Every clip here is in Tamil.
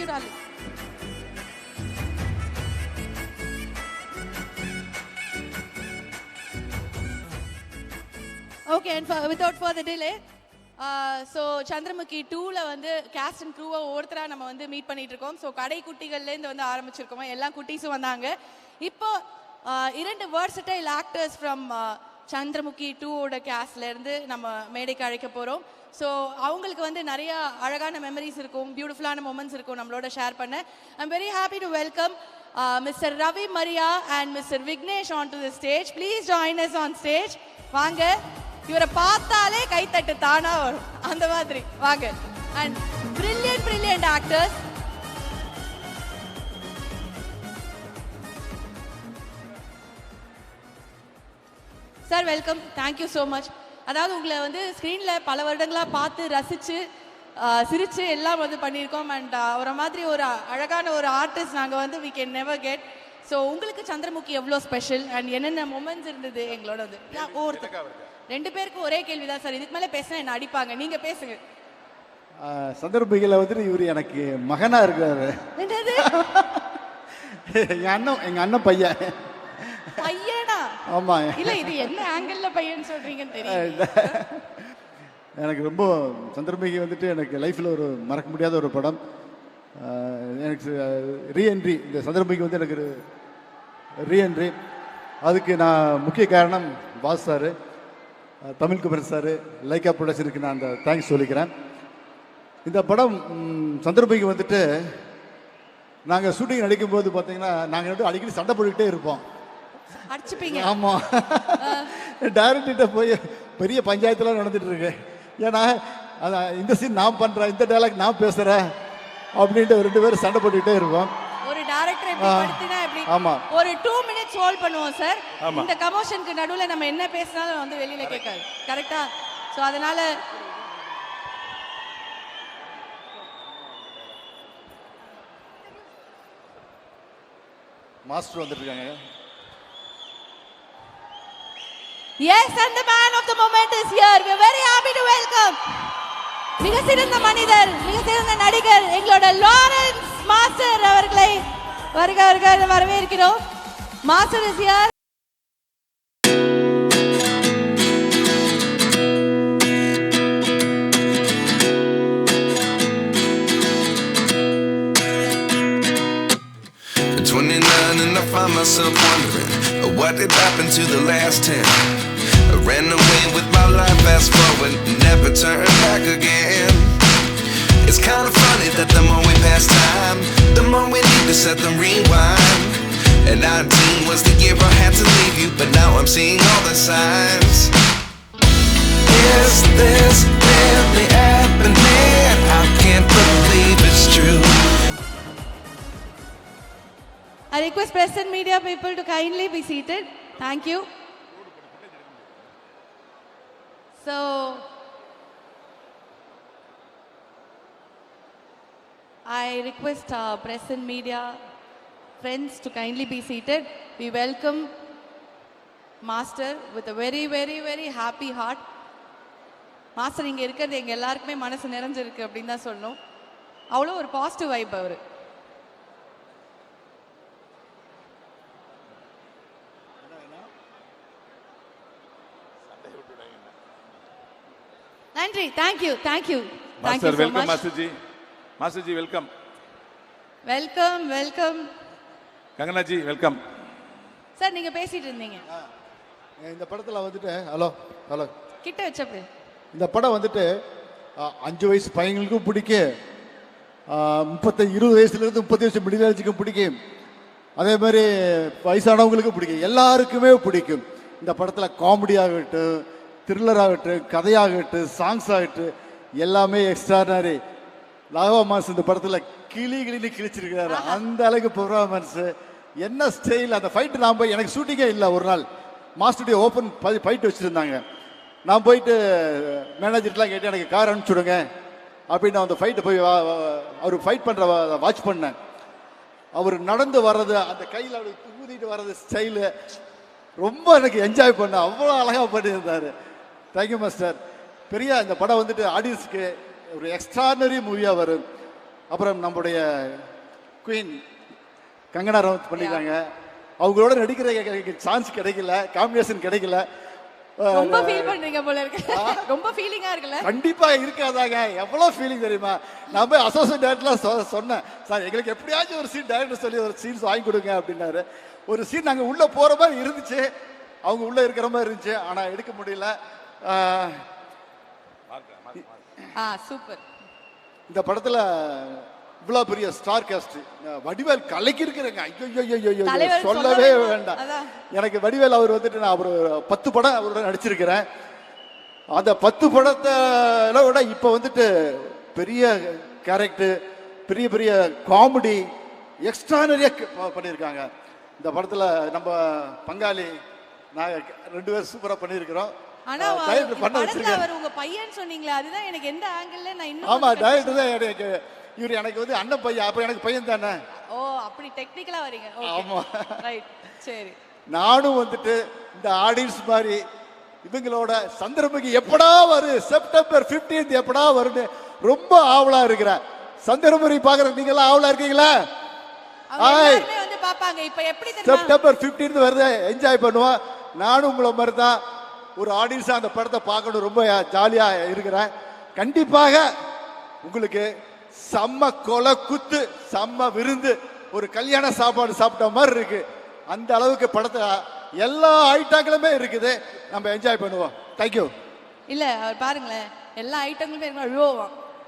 Thank you darling. Okay, and without further delay, so Chandramukhi 2ல வந்து கேஸ்ட் அண்ட் க்ரூவை ஒவ்வொருத்தராக நம்ம வந்து மீட் பண்ணிட்டு இருக்கோம். ஸோ கடை குட்டிகள்லேருந்து வந்து ஆரம்பிச்சிருக்கோம், எல்லா குட்டீஸும் வந்தாங்க. இப்போ 2 versatile ஆக்டர்ஸ் ஃப்ரம் சந்திரமுகி 2ஓட கேஸ்ட்லேருந்து நம்ம மேடைக்கு அழைக்க போகிறோம். ஸோ அவங்களுக்கு வந்து நிறைய அழகான மெமரிஸ் இருக்கும், பியூட்டிஃபுல்லான மொமெண்ட்ஸ் இருக்கும் நம்மளோட ஷேர் பண்ண. I'm very happy to welcome mister Ravi Maria and mister Vignesh on to the stage. Please join us on stage. வாங்க, இவரை பார்த்தாலே கைத்தட்டு தானா வரும், அந்த மாதிரி வாங்க. And brilliant actors. Sir welcome, thank you so much. அதாவது உங்களை வந்து ஸ்க்ரீனில் பல வருடங்களாக பார்த்து ரசித்து சிரித்து எல்லாம் வந்து பண்ணியிருக்கோம். அண்ட் அவரை மாதிரி ஒரு அழகான ஒரு ஆர்டிஸ்ட் நாங்கள் வந்து we can never get. So உங்களுக்கு சந்திரமுகி எவ்வளோ ஸ்பெஷல் அண்ட் என்னென்ன மொமெண்ட்ஸ் இருந்தது எங்களோட வந்து ஒவ்வொருத்தர் 2 பேருக்கும் ஒரே கேள்வி தான் சார். இதுக்கு மேலே பேசினா என்ன அடிப்பாங்க, நீங்கள் பேசுங்க. சந்திரமுகியில் வந்துட்டு இவர் எனக்கு மகனாக இருக்காரு. என்னது? எங்கள் அண்ணன் பையன். பையனா? ஆமாம். இல்லை, இது என்ன ஆங்கிளில் பையன் சொல்கிறீங்கன்னு தெரியல. எனக்கு ரொம்ப சந்திரமுகி வந்துட்டு எனக்கு லைஃப்பில் ஒரு மறக்க முடியாத ஒரு படம். எனக்கு ரீஎன்ட்ரி, இந்த சந்திரமுகி வந்து எனக்கு ரீஎன்ட்ரி. அதுக்கு நான் முக்கிய காரணம் boss sir, Tamil Kumaran sir, Lyca ப்ரொடக்ஷனுக்கு நான் அந்த தேங்க்ஸ் சொல்லிக்கிறேன். இந்த படம் சந்திரமுகி வந்துட்டு நாங்கள் ஷூட்டிங் நடிக்கும்போது பார்த்தீங்கன்னா நாங்கள் வந்து அடிக்கடி சண்டை போட்டுக்கிட்டே இருப்போம். அடிச்சுப்பீங்க? ஆமாம். டைரக்டர்கிட்ட போய் பெரிய பஞ்சாயத்துலாம் நடந்துட்டு இருக்கு. ஏன்னா இந்த சீன் நான் பண்ணுறேன், இந்த டைலாக் நான் பேசுகிறேன் அப்படின்ட்டு 2 பேரும் சண்டை போட்டுக்கிட்டே இருப்போம். ஒரு டைரக்டர் எப்படி படுத்தினா எப்படி? ஆமா, ஒரு 2 minutes ஹோல்ட் பண்ணுவோம் சார். இந்த கமோஷனுக்கு நடுவுல நம்ம என்ன பேசினாலும் வந்து வெளியில கேட்காது, கரெக்ட்டா? சோ அதனால மாஸ்டர் வந்திருக்காங்க. Yes, and the man of the moment is here. We are very happy to welcome மிக சிறந்த மனிதர், மிக சிறந்த நடிகர், எங்களோட லாரன்ஸ் மாஸ்டர் அவர்களை வருக வரவேற்கிறோம். Master is here. At 29 and I find myself wondering what did happen to the last 10. I ran away with my life, fast forward, never turn back again. It's kind of funny that the more we pass time, the more we need to set the rewind. And 19 was the year I had to leave you, but now I'm seeing all the signs. Is this really happening? I can't believe it's true. I request press and media people to kindly be seated. Thank you. So I request press and media friends to kindly be seated. We welcome Master with a very happy heart. Master இங்க இருக்கிறது எங்க எல்லாருக்குமே மனசு நிறைஞ்சிருக்கு அப்படின்னு தான் சொல்லணும். அவ்வளோ ஒரு பாசிட்டிவ் வைப் அவரு. நன்றி. Thank you master. so welcome much. Master G welcome. Welcome Kangana G welcome. Sir, நீங்க பேசிட்டு இருந்தீங்க. இந்த படத்தில் வந்துட்டு ஹலோ கிட்ட வச்சப்ப இந்த படம் வந்துட்டு 5 வயசு பையங்களுக்கும் பிடிக்கும், 20 வயசுலேருந்து 30 வயசு மிடில் ஏஜுக்கும் பிடிக்கும், அதே மாதிரி வயசானவங்களுக்கும் பிடிக்கும், எல்லாருக்குமே பிடிக்கும். இந்த படத்தில் காமெடி ஆகட்டும், த்ரில்லர் ஆகட்டும், கதையாகட்டும், சாங்ஸ் ஆகட்டும், எல்லாமே எக்ஸ்ட்ரானரி. லாகவா மாஸ் இந்த படத்தில் கிளின்னு கிழிச்சிருக்கிறாரு. அந்த அளவுக்கு பெர்ஃபார்மன்ஸ், என்ன ஸ்டைல். அந்த ஃபைட்டு நான் போய், எனக்கு ஷூட்டிங்கே இல்லை, ஒரு நாள் மாஸ்டர்டியோ ஓப்பன் ஃபைட் வச்சுருந்தாங்க. நான் போயிட்டு மேனேஜர்லாம் கேட்டு எனக்கு கார் அனுப்பிச்சுடுங்க அப்படின்னு நான் அந்த ஃபைட்டை போய் அவர் ஃபைட் பண்ணுற வாட்ச் பண்ணேன். அவர் நடந்து வர்றது, அந்த கையில் அவர் ஊதிட்டு வர்றது ஸ்டைலு ரொம்ப எனக்கு என்ஜாய் பண்ண, அவ்வளோ அழகாக பண்ணியிருந்தார். Thank you master. பெரிய இந்த படம் வந்துட்டு ஆடியன்ஸுக்கு ஒரு எக்ஸ்ட்ரானரி மூவியாக வரும். அப்புறம் நம்முடைய குயின் கங்கனா ரனௌத் பண்ணிருக்காங்க. அவங்களோட நடிக்கிற சான்ஸ் கிடைக்கல, காம்பினேஷன் கிடைக்கல. ரொம்ப ஃபீல் பண்றீங்க போல இருக்கு. ரொம்ப ஃபீலிங்கா இருக்குல்ல? கண்டிப்பா இருக்காதாங்க. எவ்வளவு ஃபீலிங் தெரியுமா? நான் போய் அசோசியேட் டைரக்டர்ல சொன்னேன், சார் எங்களுக்கு எப்படியாச்சும் ஒரு சீன் டைரக்டர் சொல்லி ஒரு சீன்ஸ் வாங்கி கொடுங்க அப்படின்னாரு. ஒரு சீன் நாங்க உள்ள போற மாதிரி இருந்துச்சு, அவங்க உள்ள இருக்கிற மாதிரி இருந்துச்சு, ஆனா எடுக்க முடியல. சூப்பர். இந்த படத்துல இவ்வளவு பெரிய ஸ்டார் காஸ்ட், வடிவேல் கலைக்கு இருக்கிறேங்க. ஐயோ சொல்லவே வேண்டாம். எனக்கு வடிவேல் அவர் வந்துட்டு நான் ஒரு 10 படம் அவரோட நடிச்சிருக்கிறேன். அந்த 10 படத்தை விட இப்ப வந்துட்டு பெரிய கேரக்டர், பெரிய பெரிய காமெடி எக்ஸ்ட்ரானரியா பண்ணியிருக்காங்க. இந்த படத்துல நம்ம பங்காளி நாங்க 2 பேரும் சூப்பரா பண்ணியிருக்கிறோம். ஆனா அவர் உங்க பையன் சொன்னீங்களே, அதுதான் எனக்கு எந்த ஆங்கிள் நான் இன்னும். ஆமா, டைரக்டர் தான் எனக்கு. இவரு எனக்கு வந்து அண்ணன் பையன், அப்ப எனக்கு பையன் தானே. ஓ, அப்படி டெக்னிக்கலா வரீங்க. ஆமா, ரைட், சரி. நானும் வந்துட்டு இந்த ஆடியன்ஸ் மாதிரி இவங்களோட சந்திரமுகி எப்படா வரும், செப்டம்பர் 15 எப்படா வரும்னு ரொம்ப ஆவலா இருக்கிறேன். சந்திரமுகி பாக்குற நீங்க எல்லாம் ஆவலா இருக்கீங்களா? வந்து பாப்பாங்க. இப்ப எப்படி தெரியுமா, செப்டம்பர் 15 வருது, என்ஜாய் பண்ணுவோம். நானும் உங்களை மாதிரி தான் ஒரு ஆடியன்ஸா அந்த படத்தை பார்க்கணும், ரொம்ப ஜாலியா இருக்கிறேன். கண்டிப்பாக உங்களுக்கு செம்ம கொலை குத்து, செம்ம விருந்து, ஒரு கல்யாண சாப்பாடு சாப்பிட்ட மாதிரி இருக்கு. அந்த அளவுக்கு படத்தை எல்லா ஐட்டங்களுமே இருக்குது, நம்ம என்ஜாய் பண்ணுவோம். தேங்க்யூ. இல்ல அவர் பாருங்களேன், எல்லா ஐட்டங்களுமே இருக்கு. ஐயோ,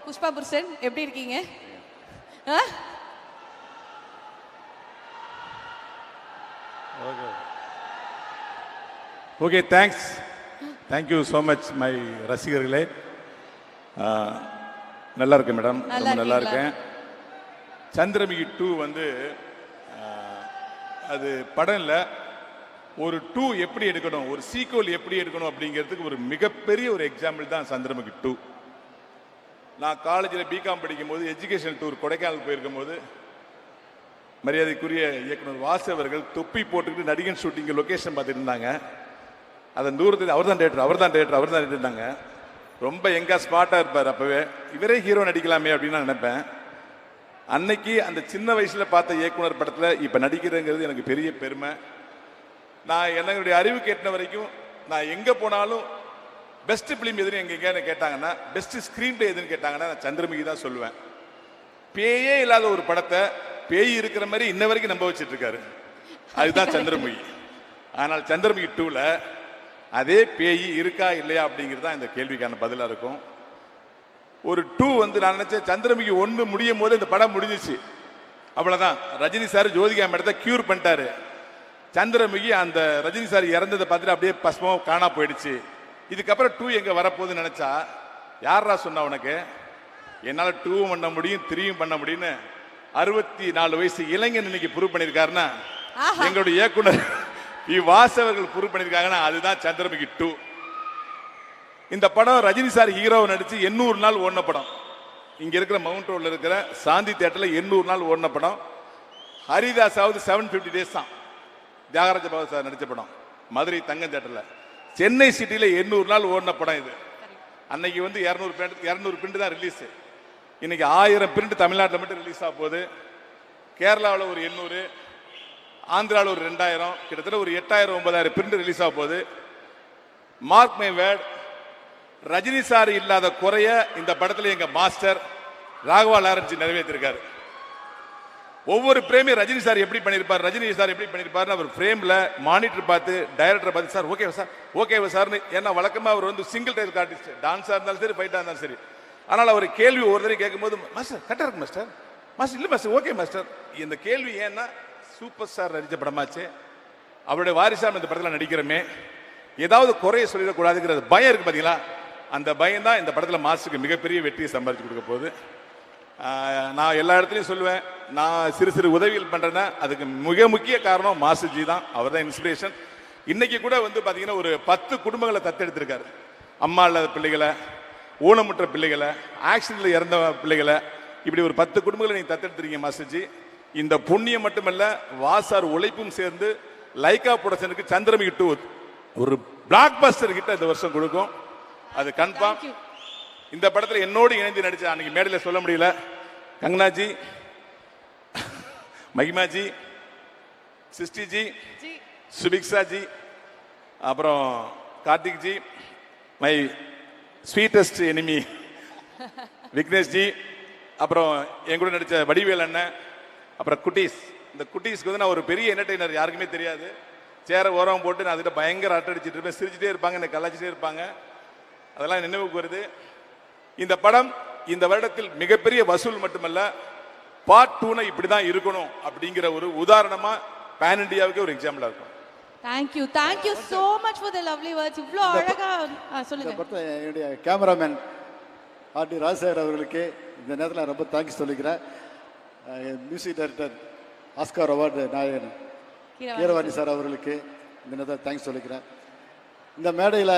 புஷ்பா புருஷன் எப்படி இருக்கீங்க? Okay, thanks. Thank you so much my ரசிகர்களே. நல்லா இருக்கேன் மேடம், ரொம்ப நல்லா இருக்கேன். சந்திரமுகி 2 வந்து அது படம் இல்லை, ஒரு 2 எப்படி எடுக்கணும், ஒரு சீக்வல் எப்படி எடுக்கணும் அப்படிங்கிறதுக்கு ஒரு மிகப்பெரிய ஒரு எக்ஸாம்பிள் தான் சந்திரமுகி 2. நான் காலேஜில் பிகாம் படிக்கும் போது எஜுகேஷன் டூர் கொடைக்கானல் போயிருக்கும் போது மரியாதைக்குரிய இயக்குனர் வாசு அவர்கள் தொப்பி போட்டுக்கிட்டு நடிகன் ஷூட்டிங் லொக்கேஷன் பார்த்துட்டு இருந்தாங்க. அதன் தூரத்தில் அவர் தான் டேரக்டர் இருந்தாங்க. ரொம்ப எங்க ஸ்மார்ட்டா இருப்பார். அப்பவே இவரே ஹீரோ நடிக்கலாமே அப்படின்னு நான் நினைப்பேன். அன்னைக்கு அந்த சின்ன வயசுல பார்த்த இயக்குனர் படத்துல இப்ப நடிக்கிறதுங்கிறது எனக்கு பெரிய பெருமை. நான் என்னுடைய அறிவு கேட்ட வரைக்கும் நான் எங்க போனாலும் பெஸ்ட் பிலிம் எதுன்னு எங்கன்னு கேட்டாங்கன்னா, பெஸ்ட் ஸ்கிரீன் பிளே எதுன்னு கேட்டாங்கன்னா நான் சந்திரமுகி தான் சொல்லுவேன். பேயே இல்லாத ஒரு படத்தை பேய் இருக்கிற மாதிரி இன்ன வரைக்கும் நம்ப வச்சிட்டு இருக்காரு, அதுதான் சந்திரமுகி. ஆனால் சந்திரமுகி 2ல அதே பேய் இருக்கா இல்லையா அப்படிங்கிறது தான் இந்த கேள்விக்கான பதிலா இருக்கும். ஒரு 2 வந்து நான் நினைச்சேன் சந்திரமுகி 1 முடியும் போது இந்த படம் முடிஞ்சிச்சு, அவ்வளவுதான். ரஜினி சார் ஜோதிகா மேடத்தை கியூர் பண்ணிட்டாரு. சந்திரமுகி அந்த ரஜினி சார் இறந்ததை பார்த்துட்டு அப்படியே பஸ்மம் காணா போயிடுச்சு. இதுக்கப்புறம் 2 எங்க வரப்போகுதுன்னு நினைச்சா, யாரா சொன்னா உனக்கு என்னால 2 பண்ண முடியும் 3 பண்ண முடியும்னு 64 வயசு இளைஞன் இன்னைக்கு ப்ரூவ் பண்ணிருக்காருன்னா, எங்களுடைய இயக்குனர் வாசவர்கள் ப்ரூவ் பண்ணிருக்காங்கன்னா அதுதான் சந்திரமுகி 2. இந்த படம் ரஜினி சார் ஹீரோவை நடிச்சு 800 நாள் ஓடின படம். இங்க இருக்கிற மவுண்ட் ரோட்ல இருக்கிற சாந்தி தியேட்டர்ல 800 நாள் ஓடின படம். ஹரிதாஸாவது 750 டேஸ் தான் தியாகராஜ பாபு சார் நடிச்ச படம். மதுரை தங்கம் தியேட்டர்ல. சென்னை சிட்டில 800 நாள் ஓடின படம் இது. அன்னைக்கு வந்து 200 பிரிண்ட் தான் ரிலீஸ். இன்னைக்கு 1000 பிரிண்ட் தமிழ்நாட்டில் மட்டும் ரிலீஸ் ஆக போகுது. கேரளாவில் ஒரு 800, ஆந்திராவில் ஒரு 2000, கிட்டத்தட்ட ஒரு 8000-9000 பிரிண்ட் ரிலீஸ் ஆக போகுது. Mark my word, Rajini sir இல்லாத குறைய இந்த படத்துல எங்க மாஸ்டர் ராகவா லாரன்ஸ் நிறைவேற்றிருக்காரு. ஒவ்வொரு பிரேமையும் ரஜினி சார் எப்படி பண்ணிருப்பார், ரஜினி சார் எப்படி பண்ணிருப்பாருன்னு அவர் பிரேம்ல மானிட்டர் பார்த்து டைரக்டர் பார்த்து சார் ஓகே சார் ஏன்னா வழக்கமா அவர் வந்து சிங்கிள் டைல் ஆர்டிஸ்ட், டான்ஸா இருந்தாலும் சரி ஃபைட்டா இருந்தாலும் சரி. ஆனால் அவர் கேள்வி ஒரு தடவை கேட்கும்போது மாஸ்டர் கரெக்டா இருக்கு மாஸ்டர் இல்ல மாஸ்டர் ஓகே மாஸ்டர். இந்த கேள்வி ஏன்னா சூப்பர் ஸ்டார் நடிச்ச படமாச்சு, அவருடைய வாரிசாம இந்த படத்துல நடிக்கிறமே, ஏதாவது குறைய சொல்லிடக்கூடாதுங்கிற பயம் இருக்கு பாத்தீங்களா, அந்த பயம் தான் இந்த படத்துல மாஸ்டருக்கு மிகப்பெரிய வெற்றியை சம்பாதிச்சு கொடுக்க போகுது. நான் எல்லா இடத்துலையும் சொல்லுவேன், நான் சிறு சிறு உதவிகள் பண்றேன்னா அதுக்கு மிக முக்கிய காரணம் மாஸ்டர்ஜி தான். அவர் தான் இன்ஸ்பிரேஷன். இன்னைக்கு கூட வந்து பாத்தீங்கன்னா ஒரு 10 குடும்பங்களை தத்தெடுத்திருக்காரு. அம்மா இல்லாத பிள்ளைகளை, ஊனமுற்ற பிள்ளைகளை, ஆக்சிடென்ட்ல இறந்த பிள்ளைகளை, இப்படி ஒரு 10 குடும்பங்களை நீங்க தத்தெடுத்துறீங்க மாஸ்டர்ஜி. இந்த புண்ணியம் மட்டுமல்ல, வாசார் உழைப்பும் சேர்ந்து லைகா புரொடக்ஷனுக்கு சந்திரமுகி 2 ஒரு பிளாக் பஸ்டர் கிட்ட இந்த வருஷம் கொடுக்கும், அது கன்ஃபார்ம். இந்த படத்துல என்னோடு இணைந்து நடிச்ச அன்னைக்கு மேடையில சொல்ல முடியல कंगना जी, महिमा जी, सिस्टी जी, सुभिक्षा जी, அப்புறம் Karthik G, my sweetest enemy Vignesh G, அப்புறம் என் கூட நடித்த வடிவேல் அண்ணன், அப்புறம் குட்டீஸ். இந்த குட்டீஸ்க்கு வந்து நான் ஒரு பெரிய என்டர்டெய்னர், யாருக்குமே தெரியாது. சேர ஓரம் போட்டு நான் அதில் பயங்கர அட்டடிச்சிட்டு இருப்பேன், சிரிச்சுட்டே இருப்பாங்க, என்னை கலாச்சிட்டே இருப்பாங்க. அதெல்லாம் நினைவுக்கு வருது. இந்த படம் இந்த வருடத்தில் மிகப்பெரிய வசூல் மட்டுமல்ல, பார்ட் 2 இப்படி தான் இருக்கணும் அப்படிங்கிற ஒரு உதாரணமா பேன் இண்டியாவுக்கு ஒரு எக்ஸாம்பிளா இருக்கும். Thank you so much for the lovely words. இவ்ளோ அழகா சொல்லுங்க. இந்த படத்தை என்னுடைய கேமராமேன் ஆர்டி ராஜசேகர் அவர்களுக்கு இந்த நேரத்தில் ரொம்ப தேங்க்ஸ் சொல்லிக்கிறேன். மியூசிக் டைரக்டர் ஆஸ்கார் அவார்டு நாயகன் கீரவாணி சார் அவர்களுக்கு இந்த நேரத்தில் தேங்க்ஸ் சொல்லிக்கிறேன். இந்த மேடையில்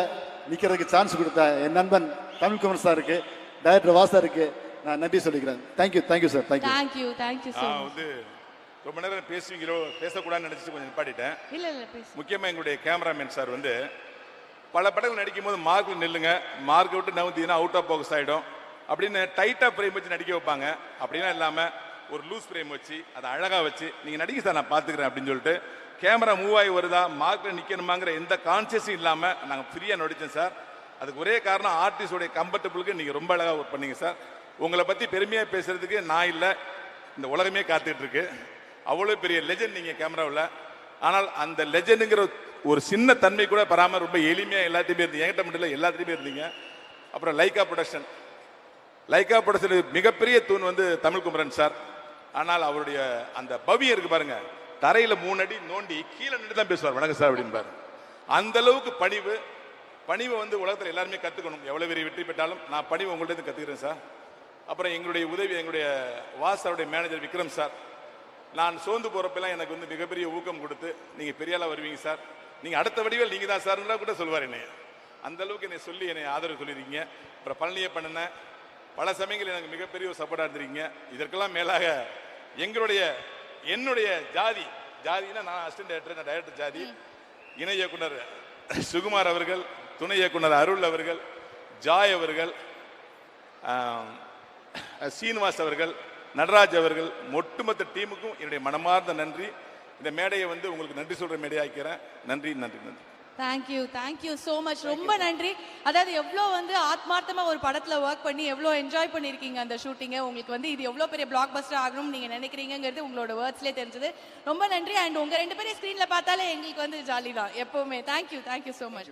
நிற்கிறதுக்கு சான்ஸ் கொடுத்த என் நண்பன் தமிழ்குமரன் சாருக்கு, டைரக்டர் வாசாருக்கு நான் நன்றி சொல்லிக்கிறேன். Thank you sir. Thank you so much. வந்து ரொம்ப நேரம் பேசுவீங்களோ, பேசக்கூடாதுன்னு நினைச்சிட்டு கொஞ்சம் நிப்பாட்டிட்டேன். இல்ல பேசு. முக்கியமா எங்களுடைய கேமராமேன் சார் வந்து பல படங்கள் நடிக்கும் போது மார்க்ல நில்லுங்க, மார்க் விட்டு நவுந்தீங்கன்னா அவுட் ஆஃப் போக்கஸ் ஆகிடும் அப்படின்னு டைட்டாக ஃப்ரேம் வச்சு நடிக்க வைப்பாங்க. அப்படிலாம் இல்லாமல் ஒரு லூஸ் ஃப்ரேம் வச்சு அதை அழகாக வச்சு நீங்கள் நடிக்க சார், நான் பார்த்துக்கிறேன் அப்படின்னு சொல்லிட்டு கேமரா மூவ் ஆகி வருதா, மார்க்கில் நிற்கணுமாங்கிற எந்த கான்சியஸும் இல்லாமல் நாங்கள் ஃப்ரீயாக நடித்தோம் சார். அதுக்கு ஒரே காரணம் ஆர்டிஸ்டோடைய கம்ஃபர்டபுளுக்கு நீங்கள் ரொம்ப அழகாக ஒர்க் பண்ணீங்க சார். உங்களை பற்றி பெருமையாக பேசுறதுக்கு நான் இல்லை, இந்த உலகமே காத்துட்டு இருக்கு. அவ்வளோ பெரிய லெஜெண்ட் நீங்கள் கேமராவில். ஆனால் அந்த லெஜெண்டுங்கிற ஒரு சின்ன தன்மை கூட பெறாமல் ரொம்ப எளிமையாக எல்லாத்தையுமே இருந்தீங்க. என்கிட்ட மட்டும் இல்லை, எல்லாத்தையுமே இருந்தீங்க. அப்புறம் லைக்கா ப்ரொடக்ஷன் மிகப்பெரிய தூண் வந்து தமிழ்குமரன் சார். ஆனால் அவருடைய அந்த பவியம் இருக்கு பாருங்க, தரையில 3 அடி நோண்டி கீழே நின்று தான் பேசுவார் வணக்கம் சார் அப்படின்பாரு. அந்த அளவுக்கு பணிவை வந்து உலகத்தில் எல்லாருமே கற்றுக்கணும். எவ்வளோ பெரிய வெற்றி பெற்றாலும் நான் பணிவை உங்கள்கிட்ட கற்றுக்கிறேன் சார். அப்புறம் எங்களுடைய உதவி எங்களுடைய வாசாருடைய மேனேஜர் விக்ரம் சார், நான் சோர்ந்து போகிறப்பெல்லாம் எனக்கு வந்து மிகப்பெரிய ஊக்கம் கொடுத்து நீங்கள் பெரியாளாக வருவீங்க சார், நீங்கள் அடுத்த வடிவில் நீங்கள் தான் சார்லாம் கூட சொல்வார் என்னை. அந்த அளவுக்கு என்னை சொல்லி என்னை ஆதரவு சொல்லியிருக்கீங்க. அப்புறம் பழனியை பண்ணினேன், பல சமயங்கள் எனக்கு மிகப்பெரிய ஒரு சப்போர்ட்டாக இருந்திருக்கீங்க. இதற்கெல்லாம் மேலாக என்னுடைய ஜாதினா நான் அசிஸ்டன்ட் டைரக்டர், நான் டைரக்டர் ஜாதி, இணை இயக்குனர் சுகுமார் அவர்கள், துணை இயக்குனர் அருள் அவர்கள், ஜாய் அவர்கள், சீனிவாஸ் அவர்கள், நடராஜ் அவர்கள், ஒட்டுமொத்த டீமுக்கும் என்னுடைய மனமார்ந்த நன்றி. இந்த மேடையை வந்து உங்களுக்கு நன்றி சொல்ற மேடையாக்கிறேன். நன்றி. Thank you so much. ரொம்ப நன்றி. அதாவது எவ்வளோ வந்து ஆத்மார்த்தமா ஒரு படத்துல ஒர்க் பண்ணி எவ்வளோ என்ஜாய் பண்ணியிருக்கீங்க அந்த ஷூட்டிங்கை. உங்களுக்கு வந்து இது எவ்வளோ பெரிய பிளாக் பஸ்டர் ஆகணும்னு நீங்க நினைக்கிறீங்கிறது உங்களோட வேர்ட்ஸ்லேயே தெரிஞ்சது. ரொம்ப நன்றி. அண்ட் உங்க 2 பேரும் ஸ்க்ரீன்ல பார்த்தாலே எங்களுக்கு வந்து ஜாலி தான் எப்பவுமே. Thank you so much.